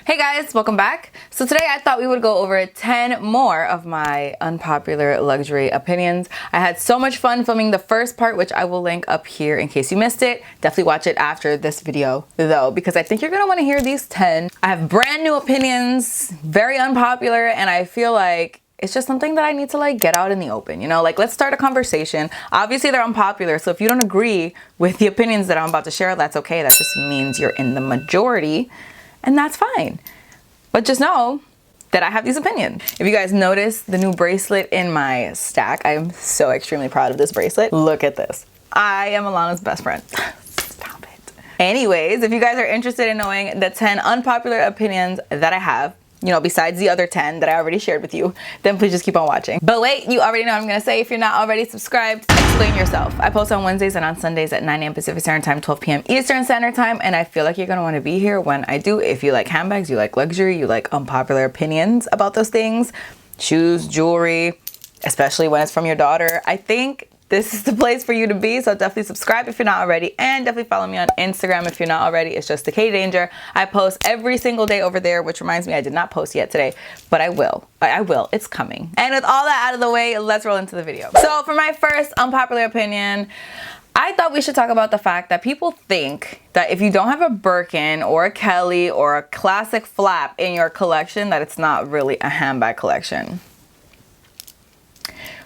Hey guys, welcome back. So today I thought we would go over 10 more of my unpopular luxury opinions. I had so much fun filming the first part, which I will link up here in case you missed it. Definitely watch it after this video though, because I think you're gonna wanna hear these 10. I have brand new opinions, very unpopular, and I feel like it's just something that I need to like get out in the open, you know, like let's start a conversation. Obviously they're unpopular, so if you don't agree with the opinions that I'm about to share, that's okay. That just means you're in the majority. And that's fine. But just know that I have these opinions. If you guys notice the new bracelet in my stack, I am so extremely proud of this bracelet. Look at this. I am Alana's best friend. Stop it. Anyways, if you guys are interested in knowing the 10 unpopular opinions that I have, you know, besides the other 10 that I already shared with you, then please just keep on watching. But wait, you already know what I'm gonna say. If you're not already subscribed, explain yourself. I post on Wednesdays and on Sundays at 9 a.m. Pacific Standard Time, 12 p.m. Eastern Standard Time, and I feel like you're gonna wanna be here when I do. If you like handbags, you like luxury, you like unpopular opinions about those things, shoes, jewelry, especially when it's from your daughter, I think this is the place for you to be. So definitely subscribe if you're not already, and definitely follow me on Instagram if you're not already. It's just the K Danger. I post every single day over there, which reminds me I did not post yet today, but I will. I will. It's coming. And with all that out of the way, let's roll into the video. So for my first unpopular opinion, I thought we should talk about the fact that people think that if you don't have a Birkin or a Kelly or a classic flap in your collection, that it's not really a handbag collection.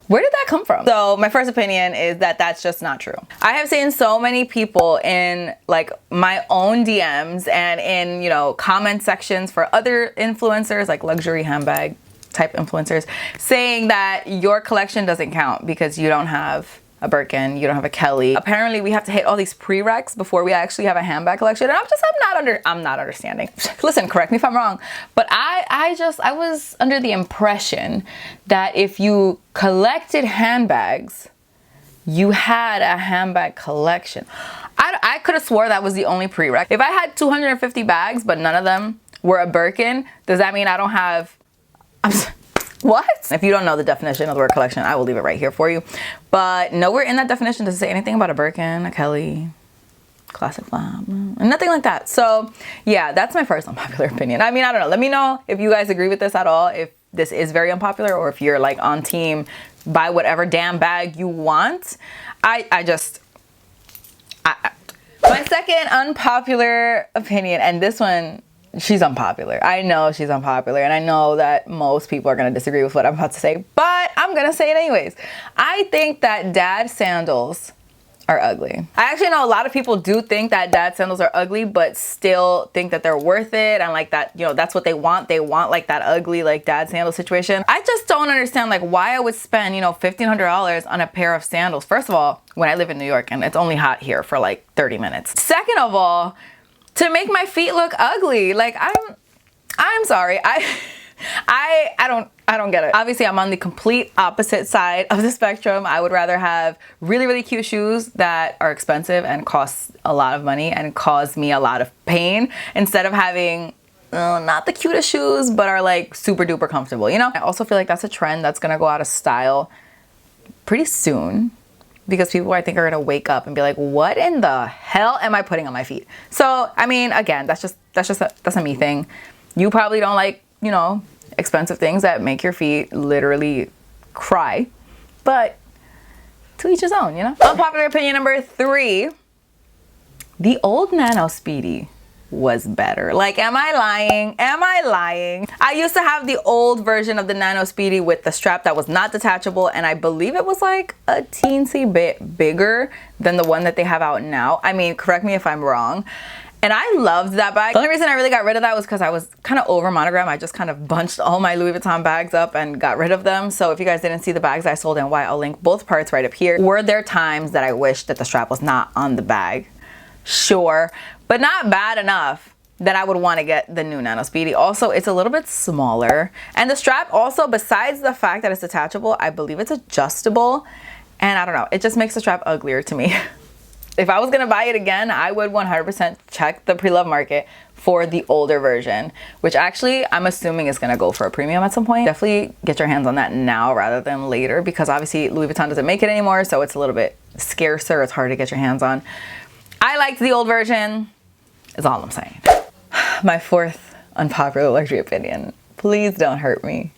Where did that come from? So my first opinion is that that's just not true. I have seen so many people in like my own DMs and in, you know, comment sections for other influencers, like luxury handbag type influencers, saying that your collection doesn't count because you don't have a Birkin, you don't have a Kelly. Apparently we have to hit all these prereqs before we actually have a handbag collection. And I'm not understanding. Listen, correct me if I'm wrong, but I was under the impression that if you collected handbags, you had a handbag collection. I could have swore that was the only prereq. If I had 250 bags, but none of them were a Birkin, does that mean I don't have, what? If you don't know the definition of the word collection, I will leave it right here for you. But nowhere in that definition does it say anything about a Birkin, a Kelly, classic flap, nothing like that. So yeah, that's my first unpopular opinion. I mean, I don't know. Let me know if you guys agree with this at all, if this is very unpopular, or if you're like on team buy whatever damn bag you want. My second unpopular opinion, and this one, she's unpopular. I know she's unpopular, and I know that most people are going to disagree with what I'm about to say, but I'm going to say it anyways. I think that dad sandals are ugly. I actually know a lot of people do think that dad sandals are ugly, but still think that they're worth it, and like that, you know, that's what they want. They want like that ugly like dad sandal situation. I just don't understand like why I would spend, you know, $1,500 on a pair of sandals. First of all, when I live in New York and it's only hot here for like 30 minutes. Second of all, to make my feet look ugly. Like I'm sorry. I don't get it. Obviously, I'm on the complete opposite side of the spectrum. I would rather have really, really cute shoes that are expensive and cost a lot of money and cause me a lot of pain, instead of having not the cutest shoes, but are like super duper comfortable, you know? I also feel like that's a trend that's gonna go out of style pretty soon, because people I think are gonna wake up and be like, what in the hell am I putting on my feet? So, I mean, again, that's a me thing. You probably don't like, you know, expensive things that make your feet literally cry, but to each his own, you know? Unpopular opinion number 3, the old NANO SPEEDY was better. Like, am I lying? Am I lying? I used to have the old version of the NANO SPEEDY with the strap that was not detachable, and I believe it was like a teensy bit bigger than the one that they have out now. I mean, correct me if I'm wrong. And I loved that bag. The only reason I really got rid of that was because I was kind of over MONOGRAM. I just kind of bunched all my Louis Vuitton bags up and got rid of them. So if you guys didn't see the bags I sold and why, I'll link both parts right up here. Were there times that I wished that the strap was not on the bag? Sure, but not bad enough that I would want to get the new NANO SPEEDY. Also, it's a little bit smaller. And the strap also, besides the fact that it's detachable, I believe it's adjustable. And I don't know, it just makes the strap uglier to me. If I was gonna buy it again, I would 100% check the pre-love market for the older version, which actually I'm assuming is gonna go for a premium at some point. Definitely get your hands on that now rather than later, because obviously Louis Vuitton doesn't make it anymore, so it's a little bit scarcer. It's hard to get your hands on. I liked the old version, is all I'm saying. My fourth unpopular luxury opinion. Please don't hurt me.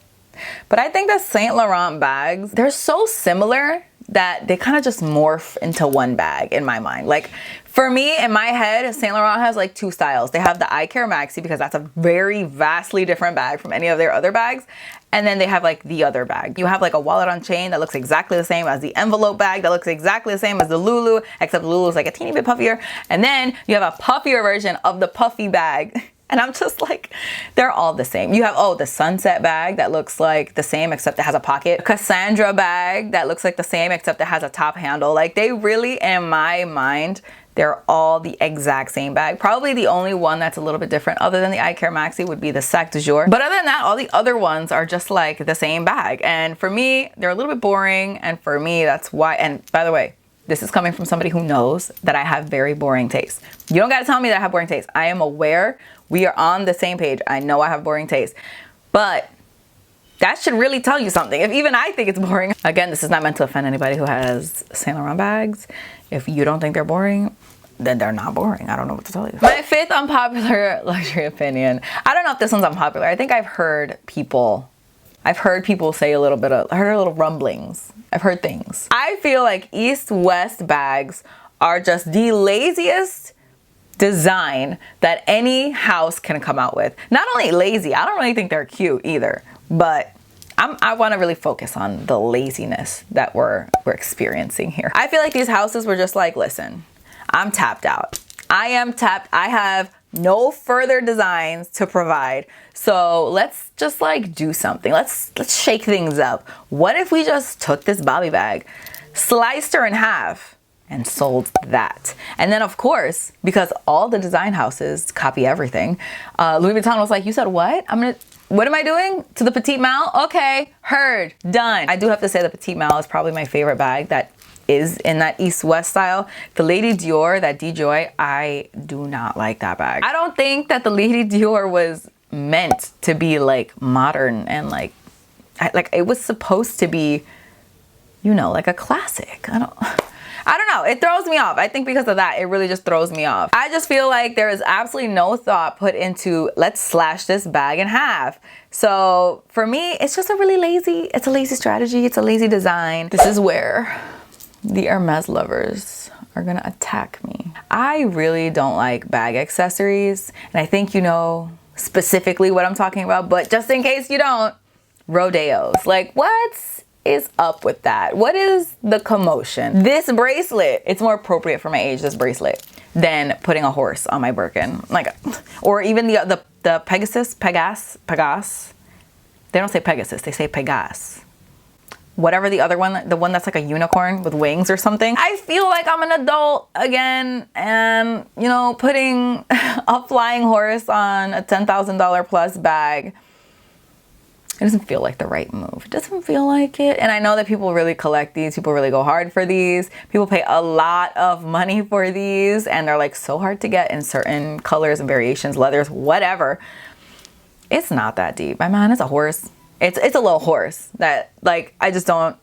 But I think the Saint Laurent bags, they're so similar that they kind of just morph into one bag in my mind. Like for me, in my head, Saint Laurent has like two styles. They have the Eye Care Maxi because that's a very vastly different bag from any of their other bags. And then they have like the other bag. You have like a wallet on chain that looks exactly the same as the envelope bag that looks exactly the same as the Lulu, except Lulu is like a teeny bit puffier. And then you have a puffier version of the puffy bag. And I'm just like, they're all the same. You have, oh, the Sunset bag that looks like the same except it has a pocket. Cassandra bag that looks like the same except it has a top handle. Like they really, in my mind, they're all the exact same bag. Probably the only one that's a little bit different other than the Eye Care Maxi would be the Sac de Jour. But other than that, all the other ones are just like the same bag. And for me, they're a little bit boring. And for me, that's why, and by the way, this is coming from somebody who knows that I have very boring taste. You don't gotta tell me that I have boring taste. I am aware. We are on the same page. I know I have boring taste. But that should really tell you something. If even I think it's boring. Again, this is not meant to offend anybody who has Saint Laurent bags. If you don't think they're boring, then they're not boring. I don't know what to tell you. My fifth unpopular luxury opinion. I don't know if this one's unpopular. I think I've heard people say a little bit of, I heard a little rumblings. I've heard things. I feel like East-West bags are just the laziest design that any house can come out with. Not only lazy, I don't really think they're cute either, but I want to really focus on the laziness that we're experiencing here. I feel like these houses were just like, listen, I'm tapped out. I am tapped. I have no further designs to provide. So let's just like do something. Let's shake things up. What if we just took this Bobby bag, sliced her in half, and sold that? And then of course, because all the design houses copy everything, Louis Vuitton was like, you said what? What am I doing to the Petite Mal? Okay, heard, done. I do have to say the Petite Mal is probably my favorite bag that is in that East-West style. The Lady Dior, that DJoy, I do not like that bag. I don't think that the Lady Dior was meant to be like modern and like it was supposed to be, you know, like a classic. I don't know. It throws me off. I think because of that, it really just throws me off. I just feel like there is absolutely no thought put into let's slash this bag in half. So for me, it's just a lazy strategy. It's a lazy design. This is where the Hermes lovers are gonna attack me. I really don't like bag accessories. And I think you know specifically what I'm talking about, but just in case you don't, Rodeos. Like what is up with that? What is the commotion? This bracelet, it's more appropriate for my age, this bracelet, than putting a horse on my Birkin. Like, or even the Pegasus. They don't say Pegasus, they say Pegas. Whatever the other one, the one that's like a unicorn with wings or something. I feel like I'm an adult again, and you know, putting a flying horse on a $10,000 plus bag, it doesn't feel like the right move. It doesn't feel like it. And I know that people really collect these. People really go hard for these. People pay a lot of money for these, and they're like so hard to get in certain colors and variations, leathers, whatever. It's not that deep. My man, it's a horse. It's a little horse that like, I just don't.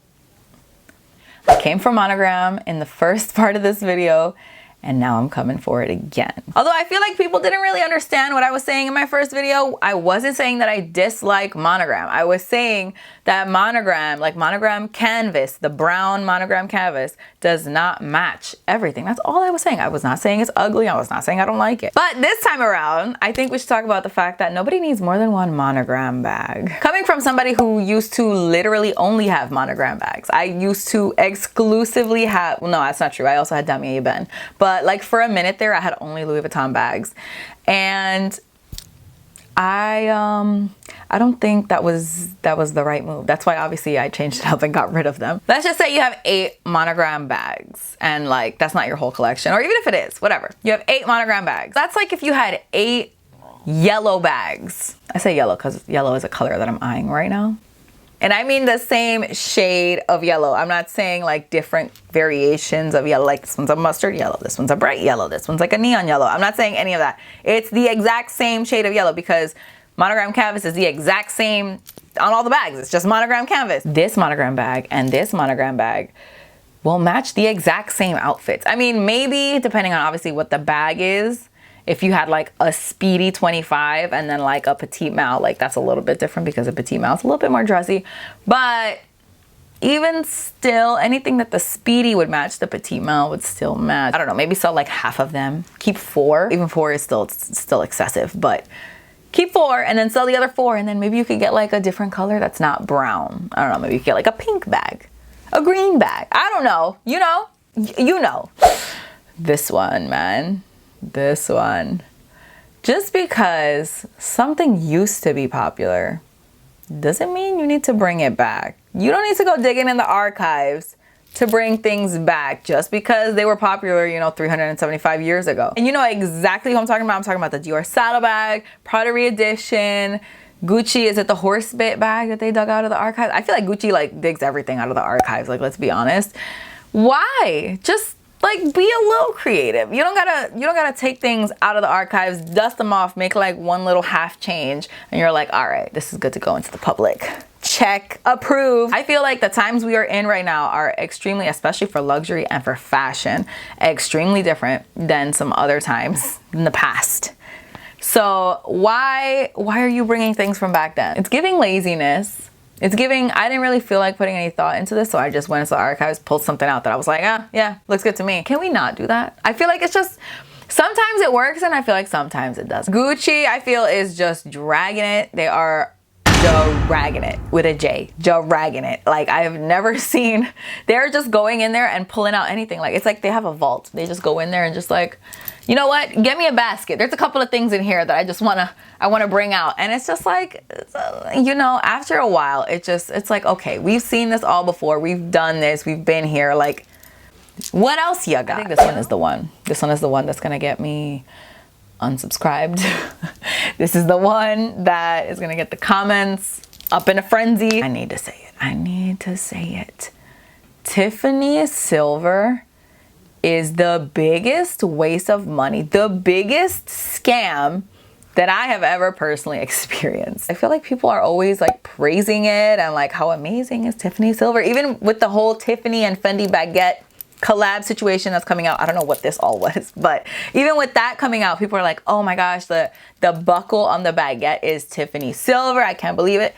I came from Monogram in the first part of this video, and now I'm coming for it again. Although I feel like people didn't really understand what I was saying in my first video. I wasn't saying that I dislike Monogram. I was saying that Monogram, like Monogram canvas, the brown Monogram canvas, does not match everything. That's all I was saying. I was not saying it's ugly. I was not saying I don't like it. But this time around, I think we should talk about the fact that nobody needs more than one Monogram bag. Coming from somebody who used to literally only have Monogram bags. I used to exclusively have, well, no, that's not true. I also had Damier Ebene. But like for a minute there, I had only Louis Vuitton bags. And I don't think that was the right move. That's why obviously I changed it up and got rid of them. Let's just say you have 8 Monogram bags, and like that's not your whole collection, or even if it is, whatever. You have 8 Monogram bags. That's like if you had 8 yellow bags. I say yellow because yellow is a color that I'm eyeing right now. And I mean the same shade of yellow. I'm not saying like different variations of yellow, like this one's a mustard yellow, this one's a bright yellow, this one's like a neon yellow. I'm not saying any of that. It's the exact same shade of yellow because Monogram canvas is the exact same on all the bags. It's just Monogram canvas. This Monogram bag and this Monogram bag will match the exact same outfits. I mean, maybe depending on obviously what the bag is, If you had like a Speedy 25 and then like a Petite Mal, like that's a little bit different because a Petite Mal is a little bit more dressy. But even still, anything that the Speedy would match, the Petite Mal would still match. I don't know, maybe sell like half of them. Keep 4. Even 4 is still excessive, but keep 4 and then sell the other 4, and then maybe you could get like a different color that's not brown. I don't know, maybe you could get like a pink bag, a green bag. I don't know, you know. This one, man, this one. Just because something used to be popular doesn't mean you need to bring it back. You don't need to go digging in the archives to bring things back just because they were popular, you know, 375 years ago. And you know exactly who I'm talking about. I'm talking about the Dior saddlebag, Prada re-edition, Gucci. Is it the horse bit bag that they dug out of the archives? I feel like Gucci like digs everything out of the archives. Like, let's be honest. Why? Just like be a little creative. You don't gotta take things out of the archives, dust them off, make like one little half change, and you're like, all right, this is good to go into the public. Check, approve. I feel like the times we are in right now are extremely, especially for luxury and for fashion, extremely different than some other times in the past. So why are you bringing things from back then? It's giving laziness. It's giving, I didn't really feel like putting any thought into this, so I just went into the archives, pulled something out that I was like, yeah, looks good to me. Can we not do that? I feel like it's just, sometimes it works and I feel like sometimes it doesn't. Gucci, I feel, is just dragging it. They are dragging it with a J, dragging it. Like, I have never seen, they're just going in there and pulling out anything. Like, it's like they have a vault. They just go in there and just like, you know what? Get me a basket. There's a couple of things in here that I wanna bring out. And it's just like, you know, after a while, it's like, okay, we've seen this all before. We've done this. We've been here. Like, what else you got? I think this one is the one. This one is the one that's gonna get me unsubscribed. This is the one that is gonna get the comments up in a frenzy. I need to say it. I need to say it. Tiffany silver is the biggest waste of money, the biggest scam that I have ever personally experienced. I feel like people are always like praising it and like how amazing is Tiffany silver. Even with the whole Tiffany and Fendi baguette collab situation that's coming out. I don't know what this all was, but even with that coming out, people are like, oh my gosh, the buckle on the baguette is Tiffany silver. I can't believe it.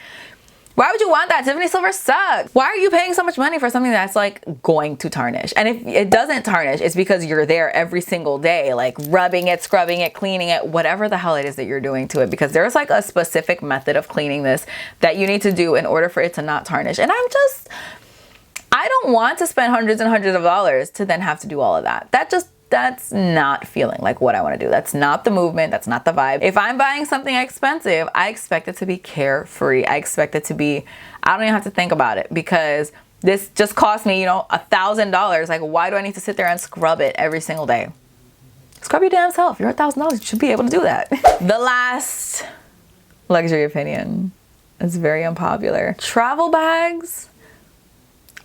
Why would you want that? Tiffany silver sucks. Why are you paying so much money for something that's like going to tarnish? And if it doesn't tarnish, it's because you're there every single day, like rubbing it, scrubbing it, cleaning it, whatever the hell it is that you're doing to it, because there's like a specific method of cleaning this that you need to do in order for it to not tarnish. And I don't want to spend hundreds and hundreds of dollars to then have to do all of that. That's not feeling like what I want to do. That's not the movement. That's not the vibe. If I'm buying something expensive, I expect it to be carefree. I expect it to be, I don't even have to think about it, because this just cost me, you know, $1,000. Like, why do I need to sit there and scrub it every single day? Scrub your damn self. You're $1,000. You should be able to do that. The last luxury opinion is very unpopular. Travel bags.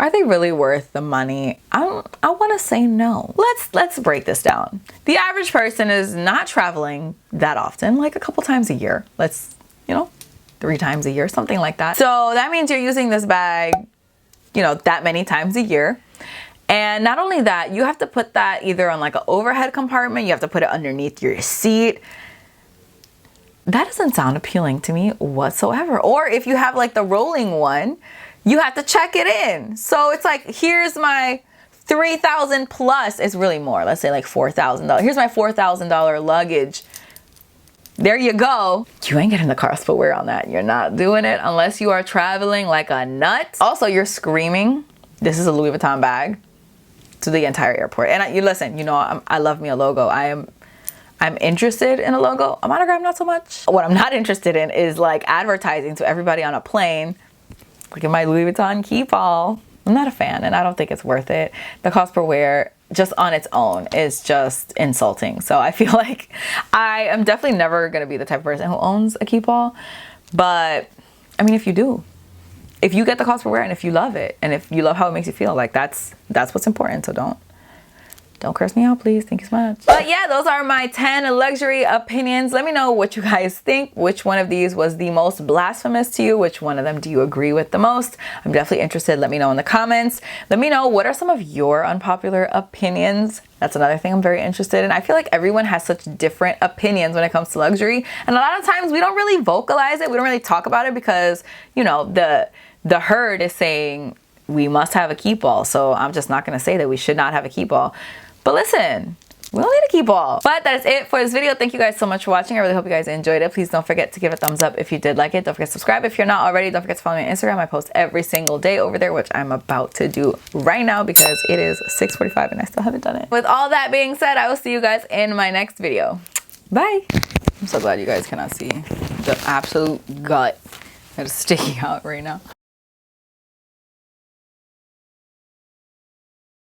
Are they really worth the money? I want to say no. Let's break this down. The average person is not traveling that often, like a couple times a year. You know, 3 times a year, something like that. So that means you're using this bag, you know, that many times a year. And not only that, you have to put that either on like an overhead compartment, you have to put it underneath your seat. That doesn't sound appealing to me whatsoever. Or if you have like the rolling one, you have to check it in. So it's like, here's my $3,000 plus, it's really more. Let's say like $4,000. Here's my $4,000 luggage. There you go. You ain't getting the car footwear on that. You're not doing it unless you are traveling like a nut. Also, you're screaming, this is a Louis Vuitton bag, to the entire airport. And you listen, you know, I love me a logo. I'm interested in a logo. A monogram, not so much. What I'm not interested in is like advertising to everybody on a plane. Look at my Louis Vuitton keep-all. I'm not a fan, and I don't think it's worth it. The cost per wear, just on its own, is just insulting. So I feel like I am definitely never going to be the type of person who owns a keep-all. But, I mean, if you do, if you get the cost per wear, and if you love it, and if you love how it makes you feel, like that's what's important. So Don't curse me out, please. Thank you so much. But yeah, those are my 10 luxury opinions. Let me know what you guys think. Which one of these was the most blasphemous to you? Which one of them do you agree with the most? I'm definitely interested. Let me know in the comments. Let me know what are some of your unpopular opinions. That's another thing I'm very interested in. I feel like everyone has such different opinions when it comes to luxury. And a lot of times we don't really vocalize it. We don't really talk about it because, you know, the herd is saying we must have a keep all. So I'm just not going to say that we should not have a keep all. But listen, we don't need a keep all. But that is it for this video. Thank you guys so much for watching. I really hope you guys enjoyed it. Please don't forget to give it a thumbs up if you did like it. Don't forget to subscribe if you're not already. Don't forget to follow me on Instagram. I post every single day over there, which I'm about to do right now because it is 6:45 and I still haven't done it. With all that being said, I will see you guys in my next video. Bye. I'm so glad you guys cannot see the absolute gut that is sticking out right now.